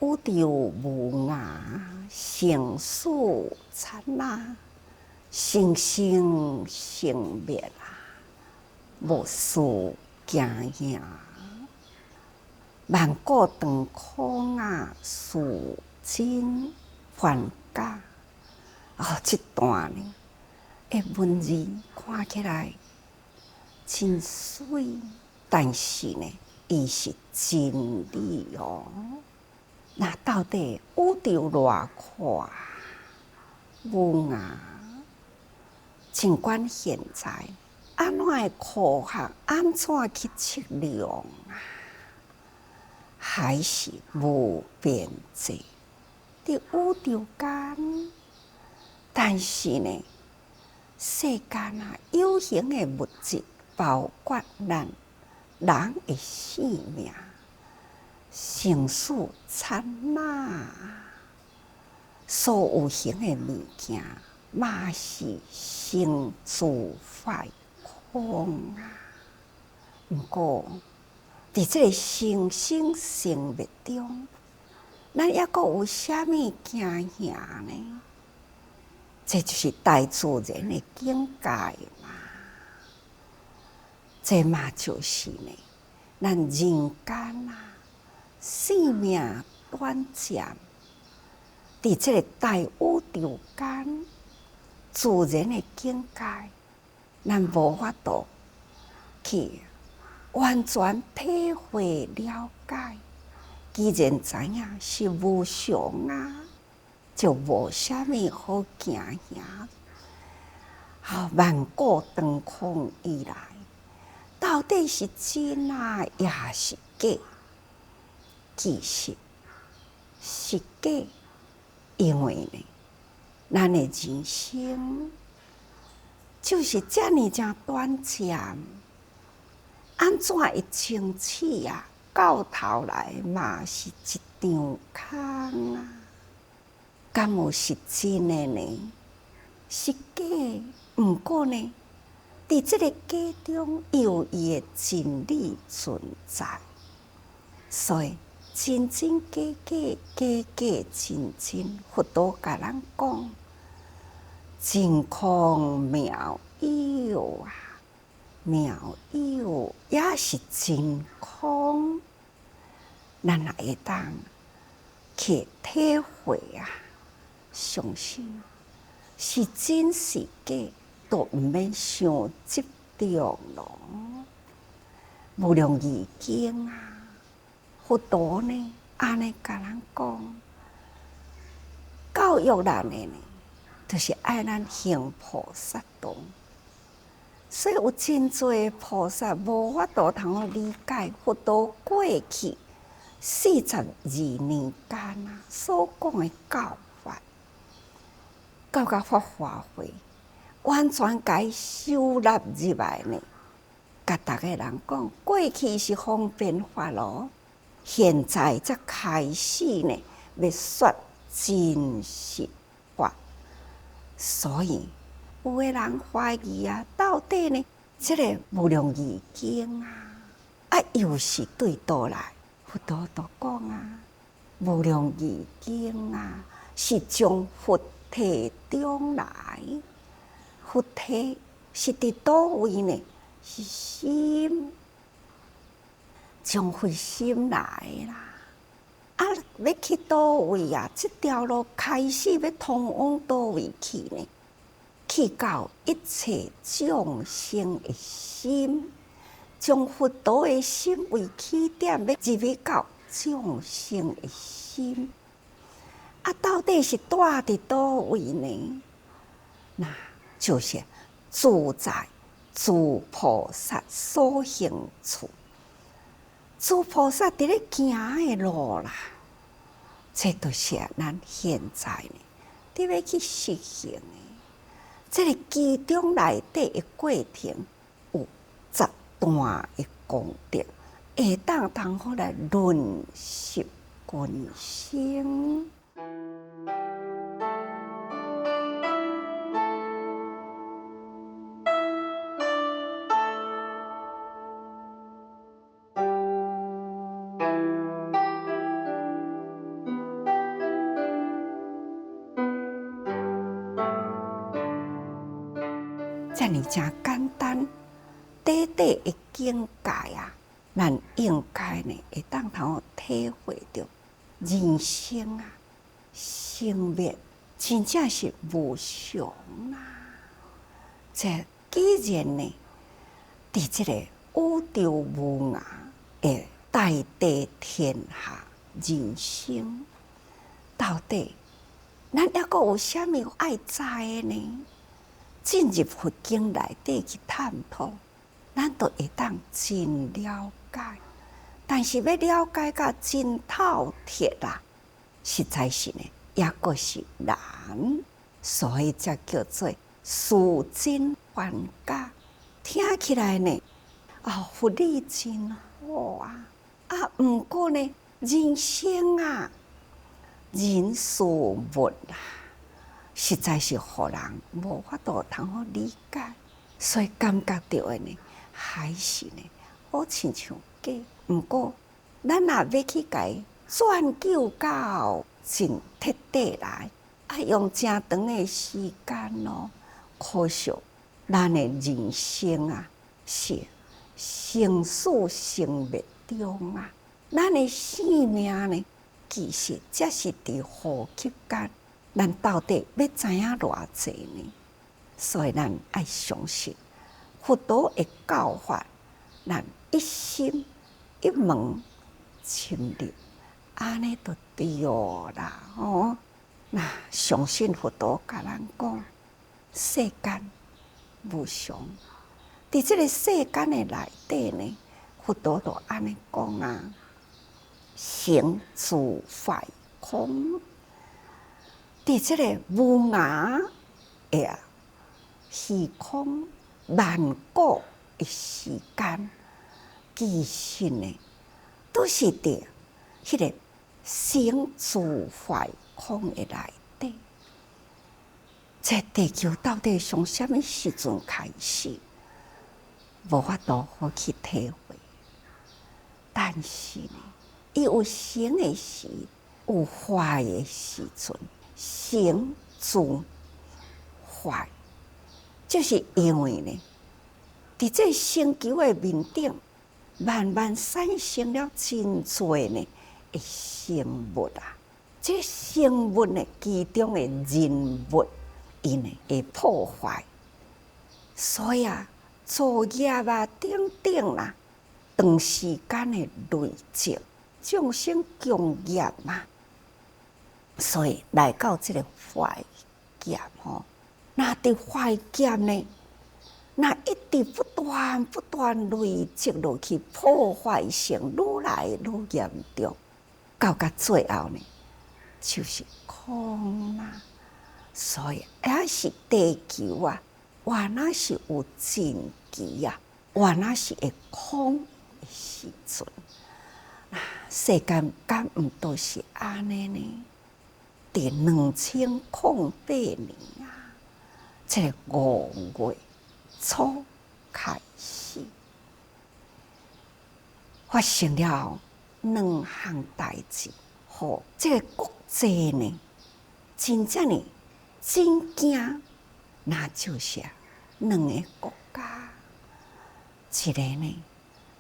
宇宙无涯，生死刹那，生生生灭啊，无事惊惊。万古长空啊，世真幻假。这段呢，文字看起来真水，但是呢，伊是真理哦。那到底宇宙偌宽无涯？尽管现在安怎的科学安怎去测量啊，还是无边际伫宇宙间。但是呢，世间啊，有形的物质，包括咱人的性命、生死刹那，所有形的物件，嘛是生住坏空啊。不过，伫这个生生生灭中，咱还阁有啥物惊吓呢？这就是大自然的境界嘛。这嘛就是呢，咱人间啊，生命短暂，伫这个大宇宙间，自然的境界，咱无法度去完全体会了解。既然知影是无常啊，就无啥物好惊吓。万古长空以来，到底是真啊，也是假？其实是假，因为呢，咱的人生就是这么短暂，安怎会清醒啊？到头来嘛是一场空啊！敢有是真的呢？是假？不过呢，伫这个假中有伊的真理存在，所以真真假假，假假真真，佛陀甲咱讲，真空妙有啊，妙有也是真空，咱也会当去体会啊，相信是真是假，都毋免伤执着咯。无量义经啊，佛陀呢安尼甲咱讲，教育咱的呢，就是爱咱行菩萨道。所以有真侪菩萨无法度通理解佛陀过去42年间啊所讲的教法，到法华会完全该收纳入来呢。甲大家人讲，过去是方便法咯，现在才开始呢，要说真实法。所以有的人怀疑啊，到底呢，这个无量义经啊，又是对倒来？佛陀都讲啊，无量义经啊，是将佛体中来，佛体是伫倒位呢？是心，将佛心来啦。要去倒位啊？这条路开始要通往倒位去呢？去到一切众生的心，将佛陀的心为起点，要入去到众生的心。到底是住伫倒位呢？那就是住在诸菩萨所行处。诸菩萨伫咧行的路啦，这就是咱现在呢，伫要去实行的。这个其中内底的过程有10段的功德，会当通好来润习群生。遮尔真简单短短的境界啊，咱应该呢会当通体会到人生啊，生命真正是无常啊！这既然呢，伫这个宇宙无涯的大地天下人生，到底咱还阁有啥物爱知的呢？进入佛经内底去探讨，咱都会当真了解。但是要了解到真透彻啦，实在是呢，也阁是难，所以才叫做殊真还假。听起来呢，佛理真好啊！毋过呢，人生啊，人事物啊，实在是互人无法度通好理解，所以感觉到的呢，还是呢，好亲像假。毋过，咱若要去甲伊钻究到真彻底来，用真长的时间咯。可惜，咱的人生啊，是生死生灭中啊，咱的生命呢，其实才是伫呼吸间。咱到底要知影偌济呢？所以咱爱相信佛陀的教法，咱一心一门深入，安尼就对啦。那相信佛陀甲咱讲，世间无常，伫这个世间的内底呢，佛陀就安尼讲啊：成住坏空。伫这个无涯的虚空万古的时间，其实呢，都是伫迄个生住坏空的内底。这地球到底从什么时阵开始，无法度好去体会。但是呢，伊有生的时，有坏的时阵。生住坏，就是因为呢，伫这星球的面顶，慢慢产生了真多呢的生物啊。这生物呢，其中的人物，伊呢会破坏，所以作业啊、等等啦，长时间的累积，众生共业嘛。所以来到这个坏劫那伫坏劫呢，那一直不断累积落去，破坏性愈来愈严重，到最后呢，就是空啦。所以也是地球啊，原来是有真奇啊，原来是会空的时阵，世间敢毋都是安尼呢？伫2008年啊，这个5月初开始，发生了2项代志，互这个国际呢，真正呢真惊，那就是2个国家，一个呢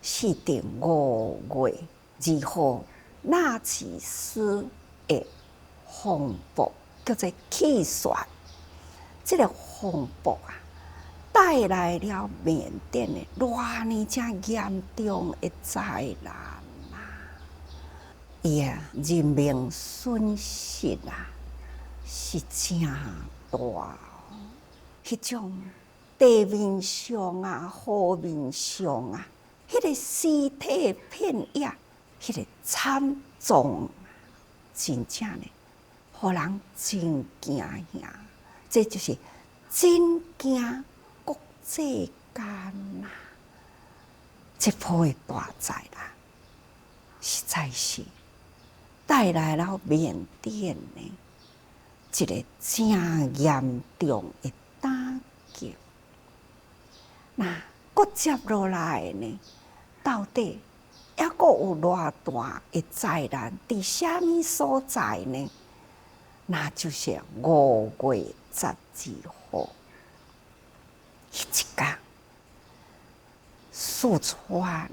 是伫5月2号纳奇斯的风暴，叫做气旋。这个风暴啊，带来了缅甸的偌尼正严重的灾难啊！伊人命损失啊，是真大迄种地面上啊、河面上啊，迄个尸体片野，迄个惨状，真正呢，互人真惊吓。这就是真惊国际间呐！这波的大灾难，实在是带来了缅甸呢一个真严重的打击。那搁接落来呢，到底还阁有偌大的灾难伫啥物所在呢？那就是5月12号，一天，四川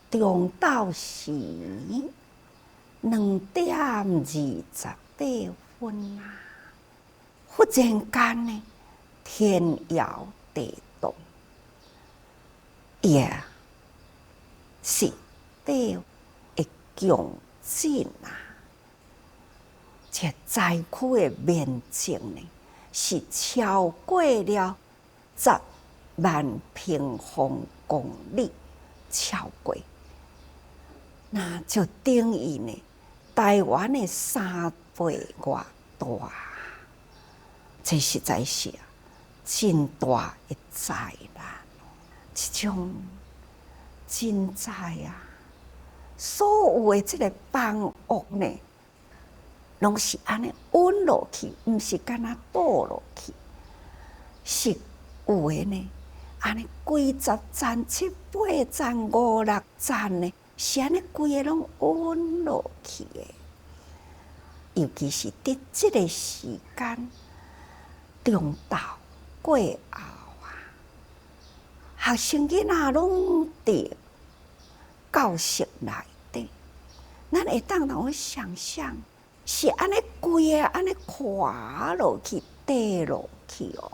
中昼时2:28忽然间呢，天摇地动，也是地会强震这灾区的面积呢，是超过了10万平方公里，超过，那就等于呢，台湾的3倍外大，这实在是真大的灾难。这种真灾所有的这个房屋呢，拢是安尼稳落去，毋是干那倒落去，是有的呢，安尼几十层、7、8层、5、6层呢，是安尼规个拢稳落去的。尤其是伫这个时间，中昼过后学生囡仔拢伫教室内底，咱会当让我想象，是安尼规个安尼垮落去、跌落去哦。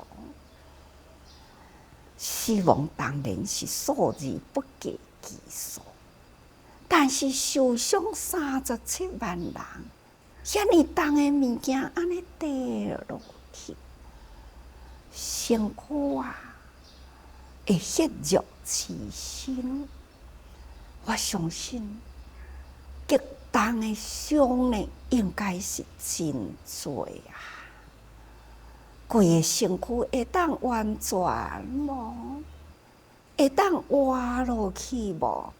死亡当然是数字不计其数，但是受伤37万人，遐尼重的物件安尼跌落去，身躯会血肉刺身。我相信极重的伤呢，应该是真多规个身躯会当完全无？会当活落去无？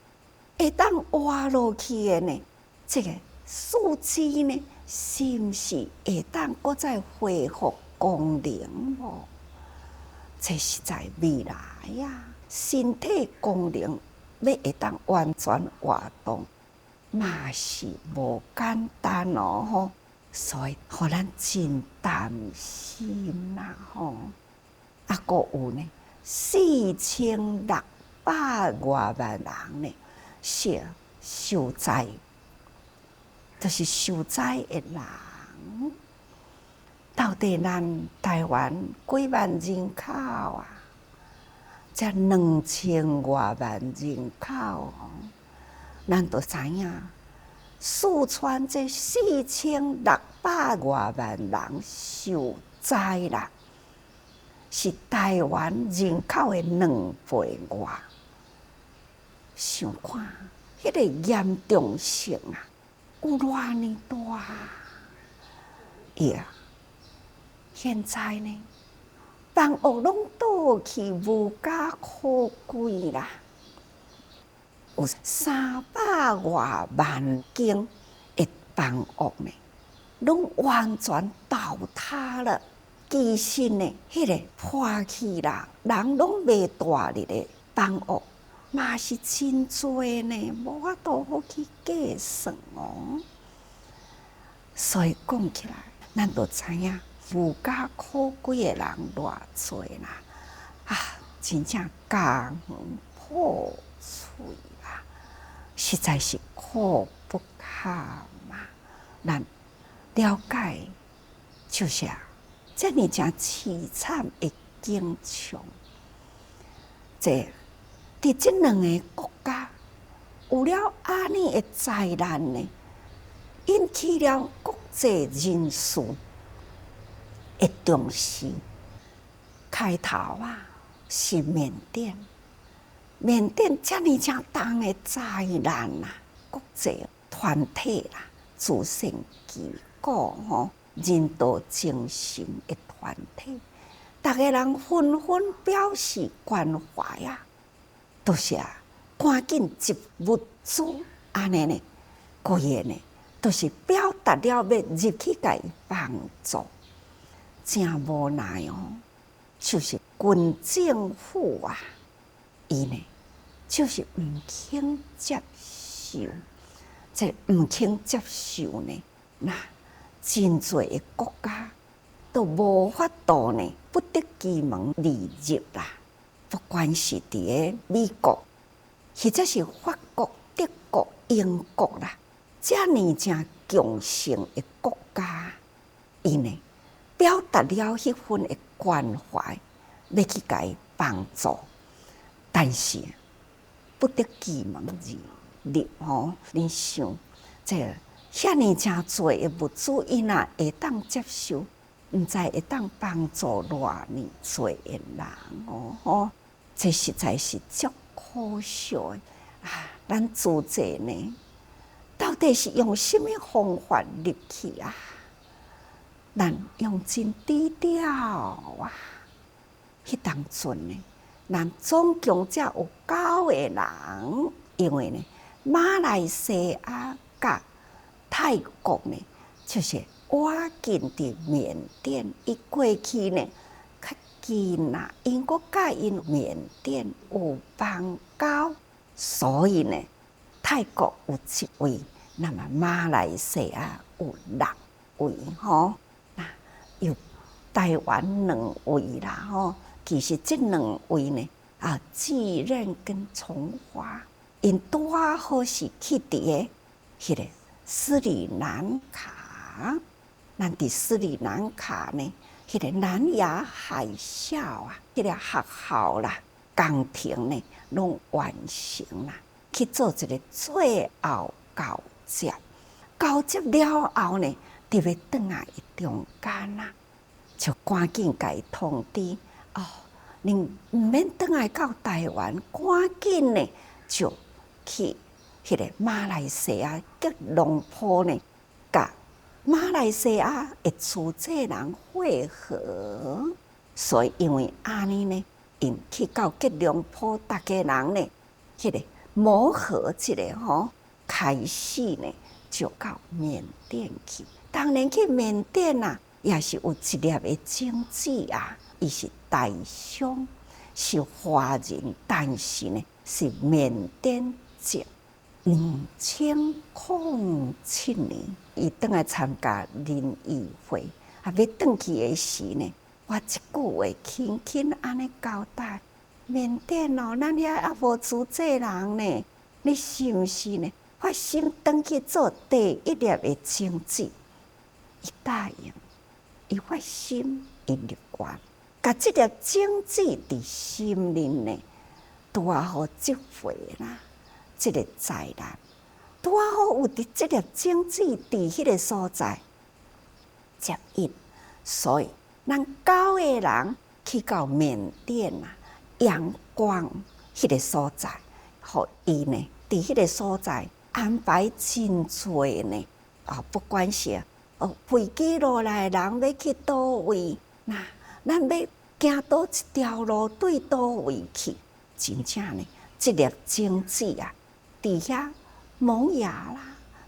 会当活落去的呢？这个数字呢，是毋是会当搁再恢复功能无？这是在未来身体功能要会当完全活动，嘛是无简单哦。所以，互咱真担心吼。还有呢，4600外万人呢是受灾，就是受灾的人。到底咱台湾几万人口这2000外万人口咱都知影。四川这4600外万人受灾啦，是台湾人口的2倍外。想看迄个严重性有偌尼大现在呢，房屋拢倒去，无家可归啦。有300外万间的房屋呢，拢完全倒塌了。其实呢，迄个破去啦，人拢袂住入的房屋，嘛是真多呢，无法度好去计算哦。所以讲起来，咱就知影无家可归的人偌多啦，真正家门破碎。实在是苦不堪咱了解就是这么真凄惨的景象。伫这2个国家有了安尼的灾难呢，引起了国际人士的重视。开头是缅甸这么正重的灾难国际团体慈善机构人道精神的团体，大家人纷纷表示关怀都是赶紧集物资安尼呢，规个呢都是表达了要入去甲伊帮助。真无奈就是军政府伊呢就是毋肯接受，这毋肯接受呢，那真侪的国家都无法度呢，不得其门而入啦。不管是伫个美国，或者是法国、德国、英国啦，遮尔正强盛的国家，伊呢表达了迄份的关怀，要去甲伊帮助，但是不得其门而入吼。你想，这遐尼正侪的物资，伊若会当接受，毋知会当帮助偌尼侪的人哦吼。这实在是足可惜的啊！咱自济呢，到底是用什么方法入去啊？咱用真低调啊！迄当阵呢，咱总共才有9个人，因为呢，马来西亚甲泰国呢，就是我近伫缅甸，伊过去呢较近啦，因国甲因缅甸有邦交，所以呢，泰国有7位，那么马来西亚有6位吼，那有台湾2位啦吼。其实这2位呢，继任跟从华，因拄好是去伫个迄个斯里兰卡，咱伫斯里兰卡呢，迄个南亚海啸啊，迄个学校啦、工程呢，拢完成啦，去做一个最后交接。交接了后呢，特别转来中间啦，就赶紧甲伊通知。恁毋免转来到台湾，赶紧呢就去迄个马来西亚吉隆坡呢，甲马来西亚的主济人会合。所以因为安尼呢，因去到吉隆坡，大家人呢，迄个磨合一个吼，开始呢就到缅甸去。当然去缅甸啊，也是有一粒的种子啊。伊是台商，是华人，但是呢是缅甸籍。2007年，伊转来参加联谊会，要转去的时呢，我一句话轻轻安尼交代：缅甸哦，咱遐也无主济人呢，你是毋是呢？发心转去做第1粒的种子，伊答应，伊发心，伊入关。甲这粒种子伫心里呢，拄好积回啦，这个灾难拄好有伫这粒种子伫迄个所在接应，所以咱9个人去到缅甸啊，阳光迄个所在，互伊呢伫迄个所在安排真侪呢不管是飞机落来人要去倒位那。咱要行倒一条路，对倒位去？真正呢，这粒种子啊，伫遐萌芽啦，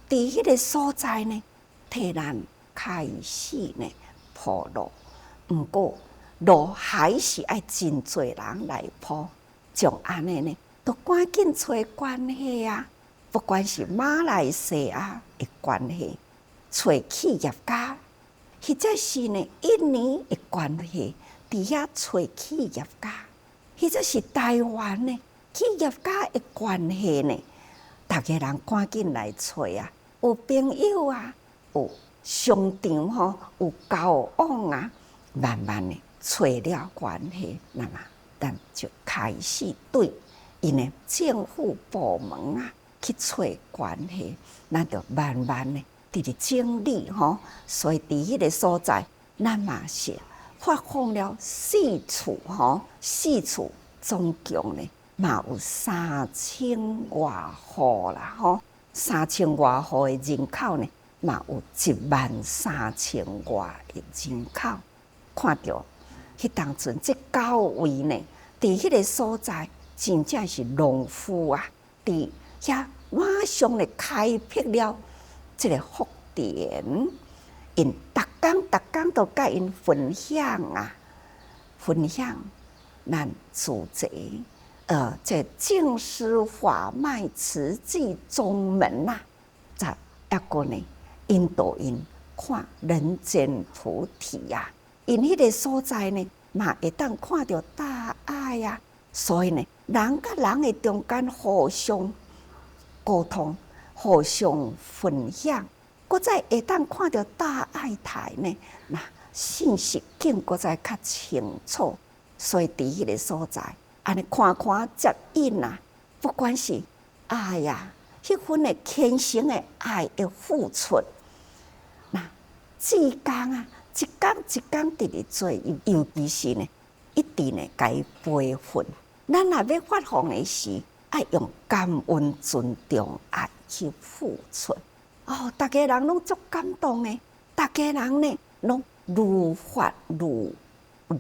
伫迄个所在呢，替咱开始呢铺路。毋过路还是爱真侪人来铺，像安尼呢，都赶紧找关系啊！不管是马来西亚的关系，找企业家。或者是呢，印尼的关系，伫遐找企业家；或者是台湾呢，企业家的关系呢，大家人赶紧来找啊！有朋友啊，有商场吼，有交往啊，慢慢的找了关系，那么咱就开始对因的政府部门啊去找关系，咱就慢慢的。伫整理吼，所以伫迄个所在，咱嘛是发放了4处吼，4处总共呢嘛有3000多户啦吼，3000多户的人口呢嘛有13000多的人口，看到迄当阵这9位呢，伫迄个所在真正是农夫啊，伫遐马上呢开辟了。这个福田，因逐工都甲因分享啊，分享咱自济这净施法脉慈济宗门呐，再一个呢，引导因看人间菩提呀，因迄个所在呢，嘛会当看到大爱啊。所以呢，人甲人的中间互相沟通、互相分享，搁再会当看到大爱台呢，那信息更搁再较清楚。所以伫迄个所在，安尼看看接引啊，不管是爱呀，迄份的虔诚的爱的付出，那志工啊，一天一天直直做，尤其是呢，一直呢，甲伊培训。咱若要发放的时，爱用感恩、尊重、爱去付出。哦，大家人拢足感动的，大家人呢，拢如法如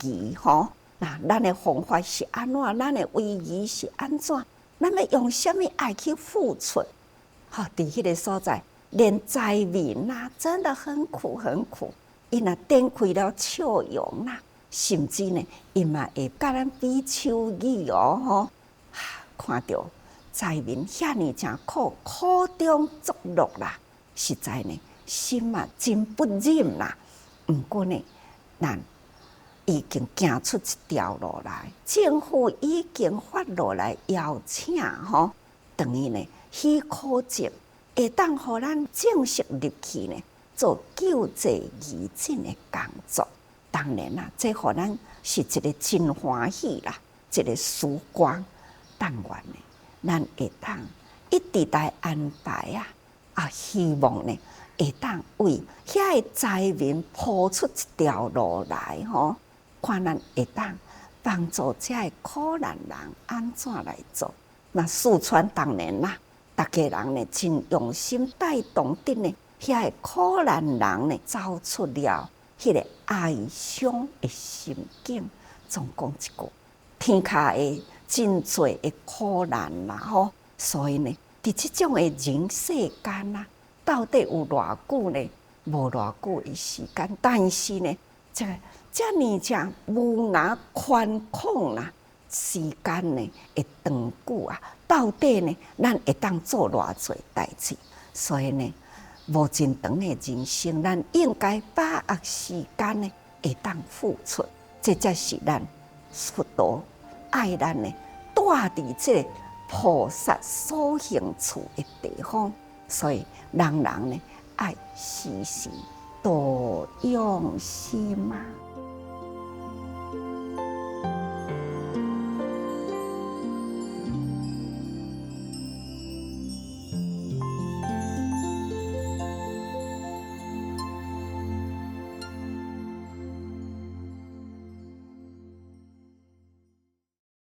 仪吼。那咱的方法是安怎？咱的威仪是安怎？咱要用什么爱去付出？好，伫迄个所在，连灾民啊，真的很苦很苦。伊若展开了笑容啦。甚至呢，伊嘛会甲咱比手语哦吼，看到灾民遐尼诚苦，苦中作乐啦，实在呢，心嘛真不忍啦。毋过呢，咱已经行出一条路来，政府已经发落来邀请吼，等于呢，许可证会当互咱正式入去呢，做救济义诊的工作。当然啦，这互咱是一个真欢喜啦，一个曙光。但愿呢，咱会当一直来安排啊，希望呢会当为遐个灾民铺出一条路来吼，看咱会当帮助这个苦难人安怎来做。那四川当然啦，大家人呢真用心带动的呢，遐个苦难人呢走出了迄个哀伤的心境。总讲一句，天下的真多的苦难啦吼，所以呢，伫即种的人世间啊，到底有偌久呢？无偌久的时间，但是呢，这尼正无哪宽广啦，时间呢会长久啊，到底呢，咱会当做偌侪代志？所以呢，无真长的人生，咱应该把握时间呢，会当付出，这才是咱佛陀爱咱呢，带伫这菩萨所行处的地方。所以人人呢，爱时时多用心啊。